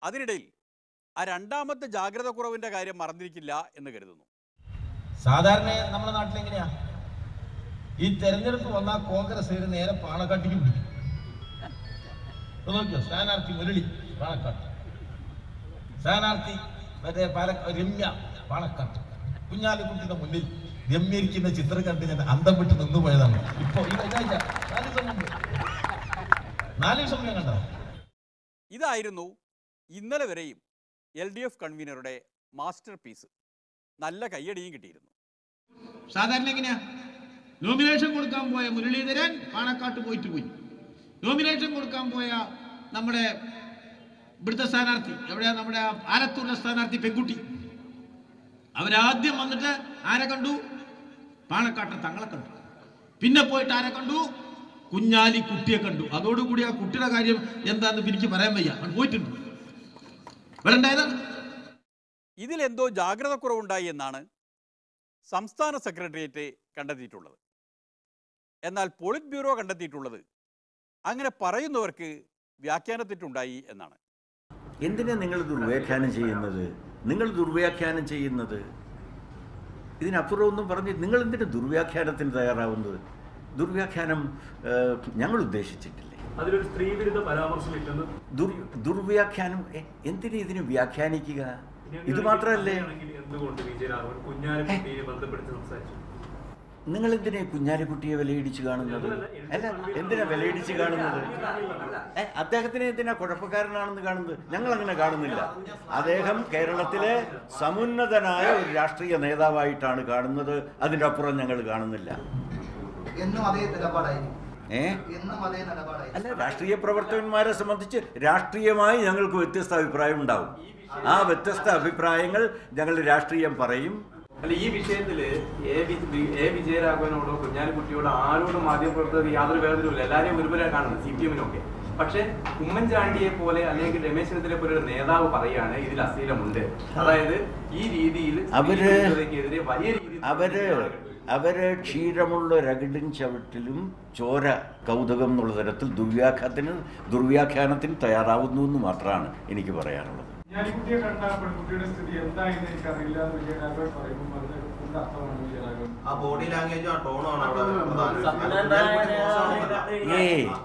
അതിനിടയിൽ ആ രണ്ടാമത്തെ ജാഗ്രത കുറവിന്റെ കാര്യം മറന്നിരിക്കില്ല എന്ന് കരുതുന്നു. സാധാരണ നമ്മുടെ നാട്ടിൽ എങ്ങനെയാ ഈ തെരഞ്ഞെടുപ്പ് വന്നാൽ കോൺഗ്രസ് നേരെ പാണക്കാട്ടിക്ക് പിടിക്കും. നോക്കിയോ, സ്ഥാനാർത്ഥി മുരളി പാണക്കാട്ട്, സ്ഥാനാർത്ഥി മറ്റേ രമ്യ പാണക്കാട്ട്. കുഞ്ഞാലിക്കുട്ടിയുടെ മുന്നിൽ രമ്യരിക്കുന്ന ചിത്രം കണ്ട് ഞാൻ അന്തം വിട്ട് നിന്നുപോയതാണ്. ഇപ്പൊ ഈ കഴിഞ്ഞ 4 ദിവസം മുന്നേ കണ്ടോ? ഇതായിരുന്നു ഇന്നലെ വരെയും LDF കൺവീനറുടെ മാസ്റ്റർ പീസ്. നല്ല കയ്യടിയും കിട്ടിയിരുന്നു. സാധാരണ എങ്ങനെയാ നോമിനേഷൻ കൊടുക്കാൻ പോയ മുരളീധരൻ പാണക്കാട്ട് പോയി. നോമിനേഷൻ കൊടുക്കാൻ പോയ നമ്മുടെ ഇവിടുത്തെ സ്ഥാനാർത്ഥി എവിടെയാ, നമ്മുടെ ആലത്തൂരിലെ സ്ഥാനാർത്ഥി പെൺകുട്ടി, അവരാദ്യം വന്നിട്ട് ആരെ കണ്ടു? പാണക്കാട്ടെ തങ്ങളെ കണ്ടു. പിന്നെ പോയിട്ട് ആരെ കണ്ടു? കുഞ്ഞാലിക്കുട്ടിയെ കണ്ടു. അതോടുകൂടി ആ കുട്ടിയുടെ കാര്യം എന്താന്ന് എനിക്ക് പറയാൻ വയ്യ, പോയിട്ടുണ്ട്. ഇതിലെന്തോ ജാഗ്രത കുറവുണ്ടായി എന്നാണ് സംസ്ഥാന സെക്രട്ടേറിയറ്റ് കണ്ടെത്തിയിട്ടുള്ളത്. എന്നാൽ പോളിറ്റ് ബ്യൂറോ കണ്ടെത്തിയിട്ടുള്ളത് അങ്ങനെ പറയുന്നവർക്ക് വ്യാഖ്യാനത്തെറ്റുണ്ടായി എന്നാണ്. എന്തിനാ നിങ്ങൾ ദുർവ്യാഖ്യാനം ചെയ്യുന്നത്? ഇതിനപ്പുറം ഒന്നും പറഞ്ഞ് നിങ്ങൾ എന്തിനാ ദുർവ്യാഖ്യാനത്തിന് തയ്യാറാവുന്നത്? ദുർവ്യാഖ്യാനം ഞങ്ങൾ ഉദ്ദേശിച്ചിട്ടില്ലേ. അതിലൊരു സ്ത്രീവിരുദ്ധ പരാമർശമില്ലെന്ന് ദുർവ്യാഖ്യാനം എന്തിനാ ഇതിന് വ്യാഖ്യാനിക്കുക? ഇത് മാത്രമല്ലേ, നിങ്ങൾ എന്തിനാ കുഞ്ഞാലിക്കുട്ടിയെ വിലയിടിച്ച് കാണുന്നത്? അല്ല, എന്തിനാ വിലയിടിച്ച് കാണുന്നത്? അദ്ദേഹത്തിനെ എന്തിനാ കുഴപ്പക്കാരനാണെന്ന് കാണുന്നത്? ഞങ്ങൾ അങ്ങനെ കാണുന്നില്ല. അദ്ദേഹം കേരളത്തിലെ സമുന്നതനായ ഒരു രാഷ്ട്രീയ നേതാവായിട്ടാണ് കാണുന്നത്. അതിൻ്റെ അപ്പുറം ഞങ്ങൾ കാണുന്നില്ല. അല്ല, രാഷ്ട്രീയ പ്രവർത്തകന്മാരെ സംബന്ധിച്ച് രാഷ്ട്രീയമായി ഞങ്ങൾക്ക് വ്യത്യസ്ത അഭിപ്രായം ഉണ്ടാവും. ആ വ്യത്യസ്ത അഭിപ്രായങ്ങൾ ഞങ്ങൾ രാഷ്ട്രീയം പറയും. അല്ല, ഈ വിഷയത്തില് എ വിജയരാഘവനോടോ കുഞ്ഞാലിക്കുട്ടിയോടോ ആരോടും മാധ്യമപ്രവർത്തകർ യാതൊരു വേദനയില്ല. എല്ലാവരെയും ഒരുപോലെ കാണുന്നത്, CPM-നൊക്കെ. പക്ഷെ ഉമ്മൻചാണ്ടിയെ പോലെ അല്ലെങ്കിൽ രമേശ് ചെന്നിത്തലയെ പോലെ ഒരു നേതാവ് പറയാണ് ഇതിൽ അശ്ലീലമുണ്ട്. അതായത് ഈ രീതിയിൽ അവര് ക്ഷീരമുള്ള രകിടും ചവിട്ടിലും ചോര കൗതുകം എന്നുള്ള തരത്തിൽ ദുർവ്യാഖ്യാനത്തിന് തയ്യാറാവുന്നു എന്ന് മാത്രമാണ് എനിക്ക് പറയാനുള്ളത്.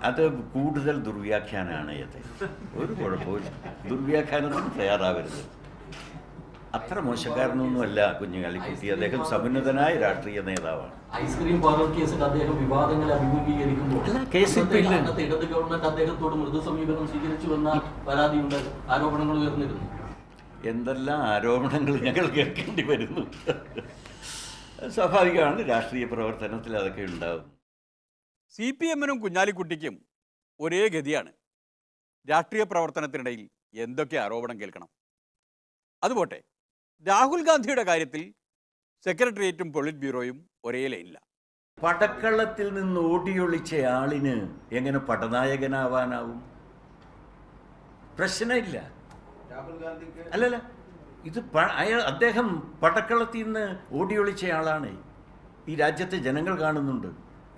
അത് കൂടുതൽ ദുർവ്യാഖ്യാനാണ്. ഒരു കുഴപ്പമില്ല, ദുർവ്യാഖ്യാനത്തിന് തയ്യാറാവരുത്. അത്ര മോശക്കാരനൊന്നുമല്ല കുഞ്ഞാലിക്കുട്ടി. അദ്ദേഹം സമുന്നതനായ രാഷ്ട്രീയ നേതാവാണ്. ഐസ്ക്രീം പാർലർ കേസിൽ അദ്ദേഹം വിവാദങ്ങളെ അഭിമുഖീകരിക്കുമ്പോൾ ഇടത് ഗവൺമെന്റ് അദ്ദേഹത്തോട് മൃദു സമീപനം സ്വീകരിച്ചുവെന്ന പരാതിയുണ്ട്, ആരോപണങ്ങൾ ഉയർന്നിരുന്നു. എന്തെല്ലാം ആരോപണങ്ങൾ ഞങ്ങൾ കേൾക്കേണ്ടി വരുന്നു. സ്വാഭാവികമാണ്, രാഷ്ട്രീയ പ്രവർത്തനത്തിൽ അതൊക്കെ ഉണ്ടാകും. CPM-നും കുഞ്ഞാലിക്കുട്ടിക്കും ഒരേ ഗതിയാണ്. രാഷ്ട്രീയ പ്രവർത്തനത്തിനിടയിൽ എന്തൊക്കെ ആരോപണം കേൾക്കണം. അതുപോട്ടെ, രാഹുൽ ഗാന്ധിയുടെ കാര്യത്തിൽ സെക്രട്ടേറിയറ്റും പോളിറ്റ് ബ്യൂറോയും ഒരേ ലൈനില്ല. പടക്കളത്തിൽ നിന്ന് ഓടിയൊളിച്ചയാളിന് എങ്ങനെ പടനായകനാവാനാവും? പ്രശ്നമില്ല. അല്ലല്ല, ഇത് അദ്ദേഹം പടക്കളത്തിൽ നിന്ന് ഓടിയൊളിച്ചയാളാണ്. ഈ രാജ്യത്തെ ജനങ്ങൾ കാണുന്നുണ്ട്.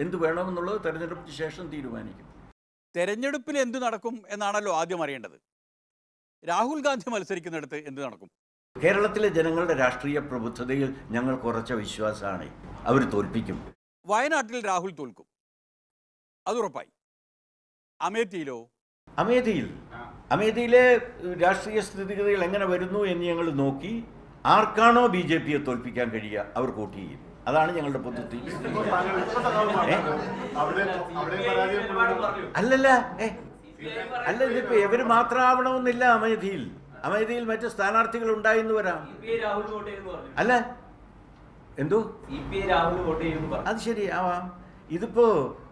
എന്ത് വേണമെന്നുള്ളത് തെരഞ്ഞെടുപ്പിന് ശേഷം തീരുമാനിക്കും. തെരഞ്ഞെടുപ്പിൽ എന്തു നടക്കും എന്നാണല്ലോ ആദ്യം അറിയേണ്ടത്. രാഹുൽ ഗാന്ധി മത്സരിക്കുന്നിടത്ത് എന്ത് നടക്കും? കേരളത്തിലെ ജനങ്ങളുടെ രാഷ്ട്രീയ പ്രബുദ്ധതയിൽ ഞങ്ങൾ കുറച്ച വിശ്വാസമാണ്. അവർ തോൽപ്പിക്കും. വയനാട്ടിൽ രാഹുൽ തോൽക്കും, അതുറപ്പായി. അമേഠിയിലോ? അമേഠിയിലെ രാഷ്ട്രീയ സ്ഥിതിഗതികൾ എങ്ങനെ വരുന്നു എന്ന് ഞങ്ങൾ നോക്കി. ആർക്കാണോ BJP-യെ തോൽപ്പിക്കാൻ കഴിയുക അവർക്ക് വോട്ട് ചെയ്യും. അതാണ് ഞങ്ങളുടെ പദ്ധതി. അല്ലല്ല, ഇതിപ്പോ ഇവര് മാത്രമാവണമെന്നില്ല. അമേഠിയിൽ മറ്റു സ്ഥാനാർത്ഥികൾ ഉണ്ടായിന്ന് വരാം. അല്ല, എന്തോ അത് ശരി ആവാം. ഇതിപ്പോ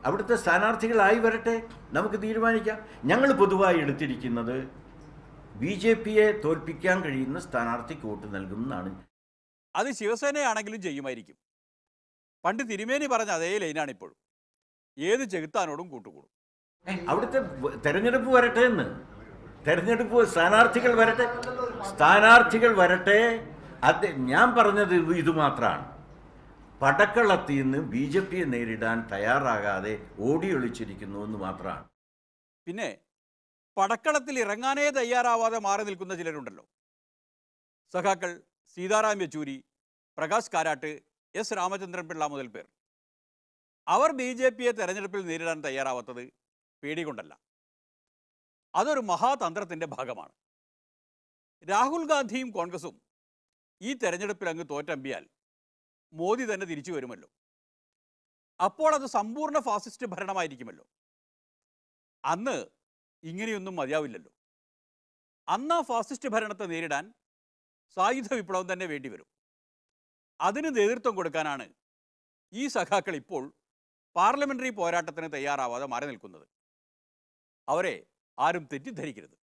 അവിടുത്തെ സ്ഥാനാർത്ഥികളായി വരട്ടെ, നമുക്ക് തീരുമാനിക്കാം. ഞങ്ങൾ പൊതുവായി എടുത്തിരിക്കുന്നത് BJP-യെ തോൽപ്പിക്കാൻ കഴിയുന്ന സ്ഥാനാർത്ഥിക്ക് വോട്ട് നൽകുമെന്നാണ്. അത് ശിവസേനയാണെങ്കിലും ചെയ്യുമായിരിക്കും. പണ്ട് തിരുമേനി പറഞ്ഞ അതേ ലൈനാണ് ഇപ്പോഴും. ഏത് ചെകുത്താനോടും കൂട്ടുകൂടും. അവിടുത്തെ തെരഞ്ഞെടുപ്പ് വരട്ടെ എന്ന്. സ്ഥാനാർത്ഥികൾ വരട്ടെ. ഞാൻ പറഞ്ഞത് ഇത് മാത്രമാണ്. പടക്കളത്തിൽ നിന്ന് BJP-യെ നേരിടാൻ തയ്യാറാകാതെ ഓടിയൊളിച്ചിരിക്കുന്നു എന്ന് മാത്രമാണ്. പിന്നെ പടക്കളത്തിൽ ഇറങ്ങാനേ തയ്യാറാവാതെ മാറി നിൽക്കുന്ന ചിലരുണ്ടല്ലോ. സഖാക്കൾ സീതാറാം യെച്ചൂരി, പ്രകാശ് കാരാട്ട്, എസ് രാമചന്ദ്രൻ പിള്ള മുതൽ പേർ. അവർ BJPയെ തെരഞ്ഞെടുപ്പിൽ നേരിടാൻ തയ്യാറാവാത്തത് പേടികൊണ്ടല്ല, അതൊരു മഹാതന്ത്രത്തിൻ്റെ ഭാഗമാണ്. രാഹുൽ ഗാന്ധിയും കോൺഗ്രസും ഈ തെരഞ്ഞെടുപ്പിൽ അങ്ങ് തോറ്റമ്പിയാൽ മോദി തന്നെ തിരിച്ചു വരുമല്ലോ. അപ്പോൾ അത് സമ്പൂർണ്ണ ഫാസിസ്റ്റ് ഭരണമായിരിക്കുമല്ലോ. അന്ന് ഇങ്ങനെയൊന്നും മതിയാവില്ലല്ലോ. അന്ന് ആ ഫാസിസ്റ്റ് ഭരണത്തെ നേരിടാൻ സായുധ വിപ്ലവം തന്നെ വേണ്ടിവരും. അതിന് നേതൃത്വം കൊടുക്കാനാണ് ഈ സഖാക്കൾ ഇപ്പോൾ പാർലമെന്ററി പോരാട്ടത്തിന് തയ്യാറാവാതെ മാറി നിൽക്കുന്നത്. അവരെ ആരും തെറ്റിദ്ധരിക്കരുത്.